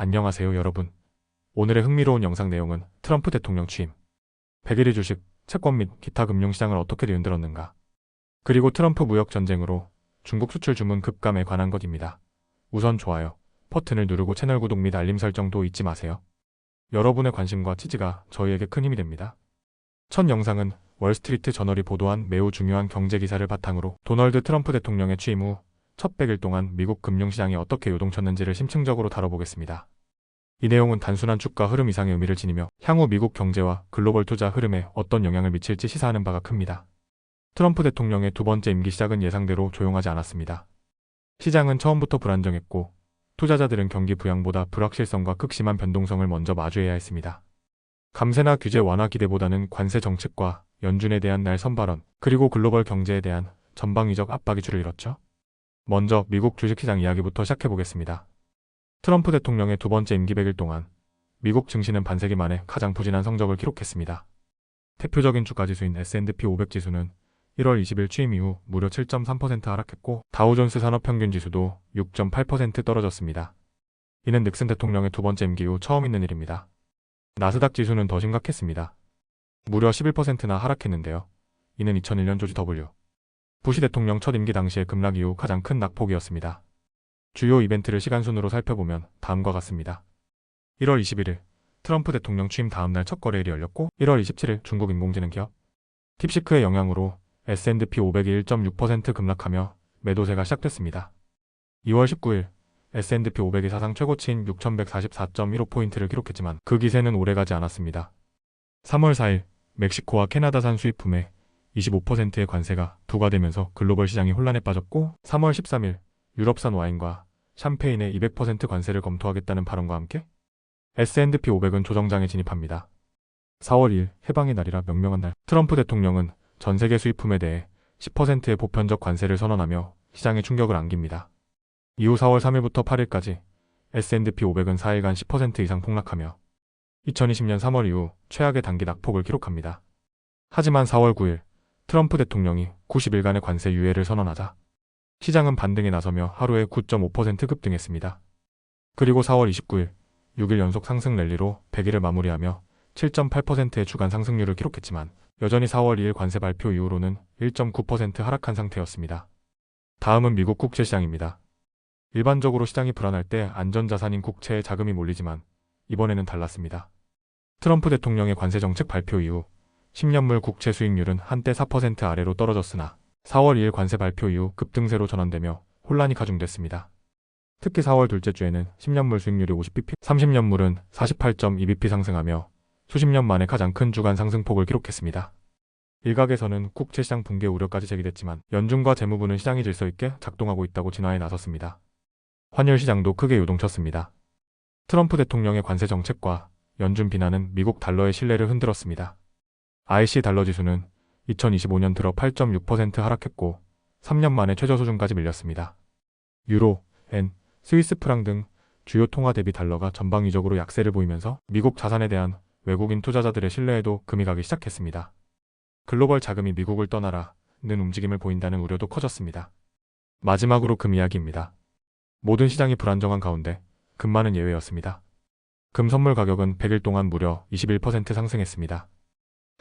안녕하세요 여러분. 오늘의 흥미로운 영상 내용은 트럼프 대통령 취임, 100일의 주식, 채권 및 기타 금융시장을 어떻게 뒤흔들었는가, 그리고 트럼프 무역 전쟁으로 중국 수출 주문 급감에 관한 것입니다. 우선 좋아요 버튼을 누르고 채널 구독 및 알림 설정도 잊지 마세요. 여러분의 관심과 지지가 저희에게 큰 힘이 됩니다. 첫 영상은 월스트리트 저널이 보도한 매우 중요한 경제 기사를 바탕으로 도널드 트럼프 대통령의 취임 후 첫 100일 동안 미국 금융시장이 어떻게 요동쳤는지를 심층적으로 다뤄보겠습니다. 이 내용은 단순한 주가 흐름 이상의 의미를 지니며 향후 미국 경제와 글로벌 투자 흐름에 어떤 영향을 미칠지 시사하는 바가 큽니다. 트럼프 대통령의 두 번째 임기 시작은 예상대로 조용하지 않았습니다. 시장은 처음부터 불안정했고 투자자들은 경기 부양보다 불확실성과 극심한 변동성을 먼저 마주해야 했습니다. 감세나 규제 완화 기대보다는 관세 정책과 연준에 대한 날선 발언, 그리고 글로벌 경제에 대한 전방위적 압박이 줄을 이뤘죠. 먼저 미국 주식시장 이야기부터 시작해보겠습니다. 트럼프 대통령의 두 번째 임기 100일 동안 미국 증시는 반세기 만에 가장 부진한 성적을 기록했습니다. 대표적인 주가지수인 S&P 500 지수는 1월 20일 취임 이후 무려 7.3% 하락했고 다우존스 산업평균지수도 6.8% 떨어졌습니다. 이는 닉슨 대통령의 두 번째 임기 후 처음 있는 일입니다. 나스닥 지수는 더 심각했습니다. 무려 11%나 하락했는데요. 이는 2001년 조지 W. 부시 대통령 첫 임기 당시의 급락 이후 가장 큰 낙폭이었습니다. 주요 이벤트를 시간순으로 살펴보면 다음과 같습니다. 1월 21일 트럼프 대통령 취임 다음날 첫 거래일이 열렸고 1월 27일 중국 인공지능 기업 딥시크의 영향으로 S&P 500이 1.6% 급락하며 매도세가 시작됐습니다. 2월 19일 S&P 500이 사상 최고치인 6144.15포인트를 기록했지만 그 기세는 오래가지 않았습니다. 3월 4일 멕시코와 캐나다산 수입품에 25%의 관세가 부과되면서 글로벌 시장이 혼란에 빠졌고 3월 13일 유럽산 와인과 샴페인에 200% 관세를 검토하겠다는 발언과 함께 S&P 500은 조정장에 진입합니다. 4월 2일 해방의 날이라 명명한 날 트럼프 대통령은 전 세계 수입품에 대해 10%의 보편적 관세를 선언하며 시장에 충격을 안깁니다. 이후 4월 3일부터 8일까지 S&P 500은 4일간 10% 이상 폭락하며 2020년 3월 이후 최악의 단기 낙폭을 기록합니다. 하지만 4월 9일 트럼프 대통령이 90일간의 관세 유예를 선언하자 시장은 반등에 나서며 하루에 9.5% 급등했습니다. 그리고 4월 29일 6일 연속 상승 랠리로 100일을 마무리하며 7.8%의 주간 상승률을 기록했지만 여전히 4월 2일 관세 발표 이후로는 1.9% 하락한 상태였습니다. 다음은 미국 국채시장입니다. 일반적으로 시장이 불안할 때 안전자산인 국채에 자금이 몰리지만 이번에는 달랐습니다. 트럼프 대통령의 관세 정책 발표 이후 10년물 국채 수익률은 한때 4% 아래로 떨어졌으나 4월 2일 관세 발표 이후 급등세로 전환되며 혼란이 가중됐습니다. 특히 4월 둘째 주에는 10년물 수익률이 50bp, 30년물은 48.2bp 상승하며 수십 년 만에 가장 큰 주간 상승폭을 기록했습니다. 일각에서는 국채시장 붕괴 우려까지 제기됐지만 연준과 재무부는 시장이 질서 있게 작동하고 있다고 진화에 나섰습니다. 환율 시장도 크게 요동쳤습니다. 트럼프 대통령의 관세 정책과 연준 비난은 미국 달러의 신뢰를 흔들었습니다. IC 달러 지수는 2025년 들어 8.6% 하락했고 3년 만에 최저 수준까지 밀렸습니다. 유로, 엔, 스위스 프랑 등 주요 통화 대비 달러가 전방위적으로 약세를 보이면서 미국 자산에 대한 외국인 투자자들의 신뢰에도 금이 가기 시작했습니다. 글로벌 자금이 미국을 떠나라는 움직임을 보인다는 우려도 커졌습니다. 마지막으로 금 이야기입니다. 모든 시장이 불안정한 가운데 금만은 예외였습니다. 금 선물 가격은 100일 동안 무려 21% 상승했습니다.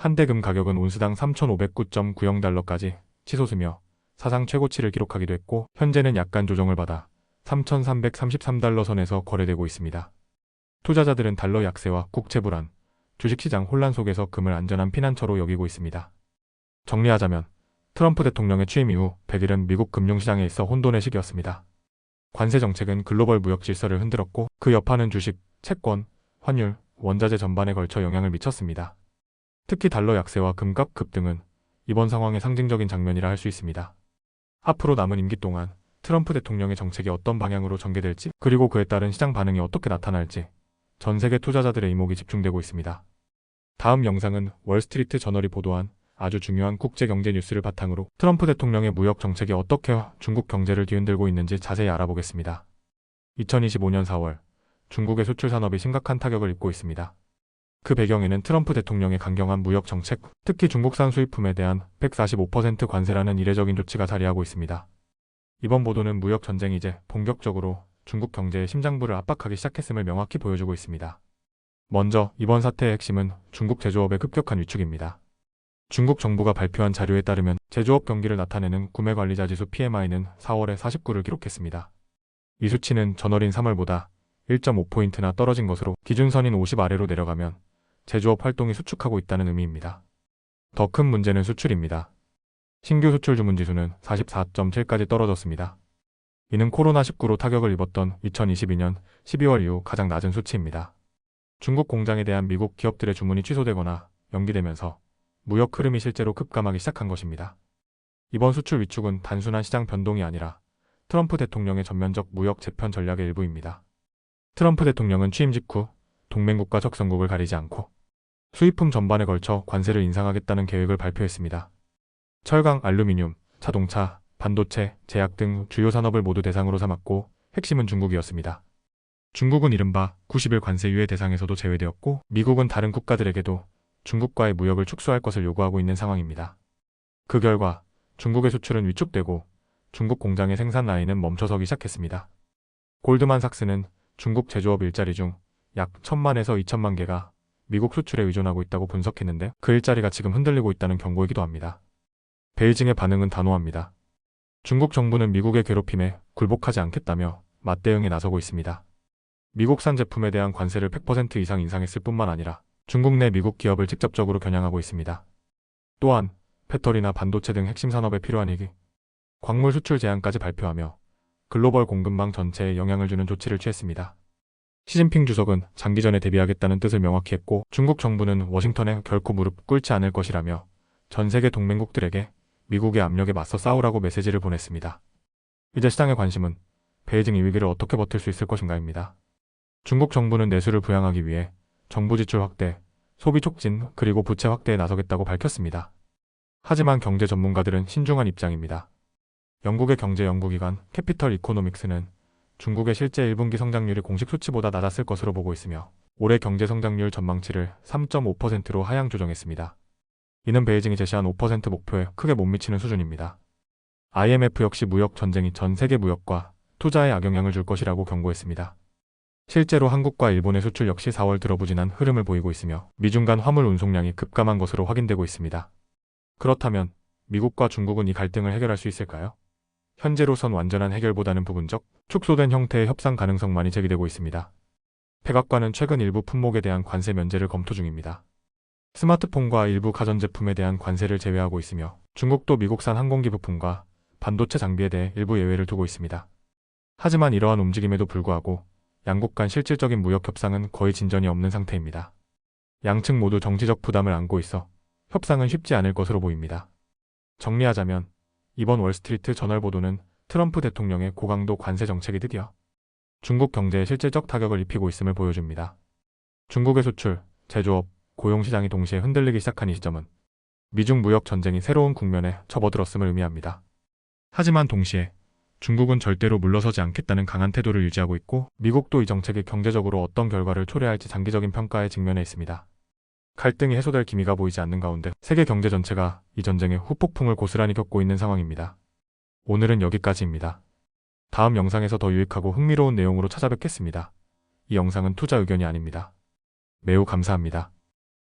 한대 금 가격은 온스당 3,509.90달러까지 치솟으며 사상 최고치를 기록하기도 했고 현재는 약간 조정을 받아 3,333달러 선에서 거래되고 있습니다. 투자자들은 달러 약세와 국채 불안, 주식시장 혼란 속에서 금을 안전한 피난처로 여기고 있습니다. 정리하자면 트럼프 대통령의 취임 이후 100일은 미국 금융시장에 있어 혼돈의 시기였습니다. 관세 정책은 글로벌 무역 질서를 흔들었고 그 여파는 주식, 채권, 환율, 원자재 전반에 걸쳐 영향을 미쳤습니다. 특히 달러 약세와 금값 급등은 이번 상황의 상징적인 장면이라 할 수 있습니다. 앞으로 남은 임기 동안 트럼프 대통령의 정책이 어떤 방향으로 전개될지 그리고 그에 따른 시장 반응이 어떻게 나타날지 전 세계 투자자들의 이목이 집중되고 있습니다. 다음 영상은 월스트리트 저널이 보도한 아주 중요한 국제경제 뉴스를 바탕으로 트럼프 대통령의 무역 정책이 어떻게 중국 경제를 뒤흔들고 있는지 자세히 알아보겠습니다. 2025년 4월 중국의 수출 산업이 심각한 타격을 입고 있습니다. 그 배경에는 트럼프 대통령의 강경한 무역 정책, 특히 중국산 수입품에 대한 145% 관세라는 이례적인 조치가 자리하고 있습니다. 이번 보도는 무역 전쟁이 이제 본격적으로 중국 경제의 심장부를 압박하기 시작했음을 명확히 보여주고 있습니다. 먼저 이번 사태의 핵심은 중국 제조업의 급격한 위축입니다. 중국 정부가 발표한 자료에 따르면 제조업 경기를 나타내는 구매관리자 지수 PMI는 4월에 49를 기록했습니다. 이 수치는 전월인 3월보다 1.5포인트나 떨어진 것으로 기준선인 50 아래로 내려가면 제조업 활동이 수축하고 있다는 의미입니다. 더 큰 문제는 수출입니다. 신규 수출 주문 지수는 44.7까지 떨어졌습니다. 이는 코로나19로 타격을 입었던 2022년 12월 이후 가장 낮은 수치입니다. 중국 공장에 대한 미국 기업들의 주문이 취소되거나 연기되면서 무역 흐름이 실제로 급감하기 시작한 것입니다. 이번 수출 위축은 단순한 시장 변동이 아니라 트럼프 대통령의 전면적 무역 재편 전략의 일부입니다. 트럼프 대통령은 취임 직후 동맹국과 적성국을 가리지 않고 수입품 전반에 걸쳐 관세를 인상하겠다는 계획을 발표했습니다. 철강, 알루미늄, 자동차, 반도체, 제약 등 주요 산업을 모두 대상으로 삼았고 핵심은 중국이었습니다. 중국은 이른바 90일 관세 유예 대상에서도 제외되었고 미국은 다른 국가들에게도 중국과의 무역을 축소할 것을 요구하고 있는 상황입니다. 그 결과 중국의 수출은 위축되고 중국 공장의 생산 라인은 멈춰서기 시작했습니다. 골드만삭스는 중국 제조업 일자리 중 약 1,000만에서 2,000만 개가 미국 수출에 의존하고 있다고 분석했는데 그 일자리가 지금 흔들리고 있다는 경고이기도 합니다. 베이징의 반응은 단호합니다. 중국 정부는 미국의 괴롭힘에 굴복하지 않겠다며 맞대응에 나서고 있습니다. 미국산 제품에 대한 관세를 100% 이상 인상했을 뿐만 아니라 중국 내 미국 기업을 직접적으로 겨냥하고 있습니다. 또한 배터리나 반도체 등 핵심 산업에 필요한 희귀, 광물 수출 제한까지 발표하며 글로벌 공급망 전체에 영향을 주는 조치를 취했습니다. 시진핑 주석은 장기전에 대비하겠다는 뜻을 명확히 했고 중국 정부는 워싱턴에 결코 무릎 꿇지 않을 것이라며 전 세계 동맹국들에게 미국의 압력에 맞서 싸우라고 메시지를 보냈습니다. 이제 시장의 관심은 베이징 이 위기를 어떻게 버틸 수 있을 것인가입니다. 중국 정부는 내수를 부양하기 위해 정부 지출 확대, 소비 촉진, 그리고 부채 확대에 나서겠다고 밝혔습니다. 하지만 경제 전문가들은 신중한 입장입니다. 영국의 경제 연구기관 캐피털 이코노믹스는 중국의 실제 1분기 성장률이 공식 수치보다 낮았을 것으로 보고 있으며 올해 경제 성장률 전망치를 3.5%로 하향 조정했습니다. 이는 베이징이 제시한 5% 목표에 크게 못 미치는 수준입니다. IMF 역시 무역 전쟁이 전 세계 무역과 투자에 악영향을 줄 것이라고 경고했습니다. 실제로 한국과 일본의 수출 역시 4월 들어 부진한 흐름을 보이고 있으며 미중 간 화물 운송량이 급감한 것으로 확인되고 있습니다. 그렇다면 미국과 중국은 이 갈등을 해결할 수 있을까요? 현재로선 완전한 해결보다는 부분적, 축소된 형태의 협상 가능성만이 제기되고 있습니다. 백악관은 최근 일부 품목에 대한 관세 면제를 검토 중입니다. 스마트폰과 일부 가전제품에 대한 관세를 제외하고 있으며 중국도 미국산 항공기 부품과 반도체 장비에 대해 일부 예외를 두고 있습니다. 하지만 이러한 움직임에도 불구하고 양국 간 실질적인 무역 협상은 거의 진전이 없는 상태입니다. 양측 모두 정치적 부담을 안고 있어 협상은 쉽지 않을 것으로 보입니다. 정리하자면 이번 월스트리트 저널 보도는 트럼프 대통령의 고강도 관세 정책이 드디어 중국 경제에 실질적 타격을 입히고 있음을 보여줍니다. 중국의 수출, 제조업, 고용시장이 동시에 흔들리기 시작한 이 시점은 미중 무역 전쟁이 새로운 국면에 접어들었음을 의미합니다. 하지만 동시에 중국은 절대로 물러서지 않겠다는 강한 태도를 유지하고 있고 미국도 이 정책이 경제적으로 어떤 결과를 초래할지 장기적인 평가에 직면해 있습니다. 갈등이 해소될 기미가 보이지 않는 가운데 세계 경제 전체가 이 전쟁의 후폭풍을 고스란히 겪고 있는 상황입니다. 오늘은 여기까지입니다. 다음 영상에서 더 유익하고 흥미로운 내용으로 찾아뵙겠습니다. 이 영상은 투자 의견이 아닙니다. 매우 감사합니다.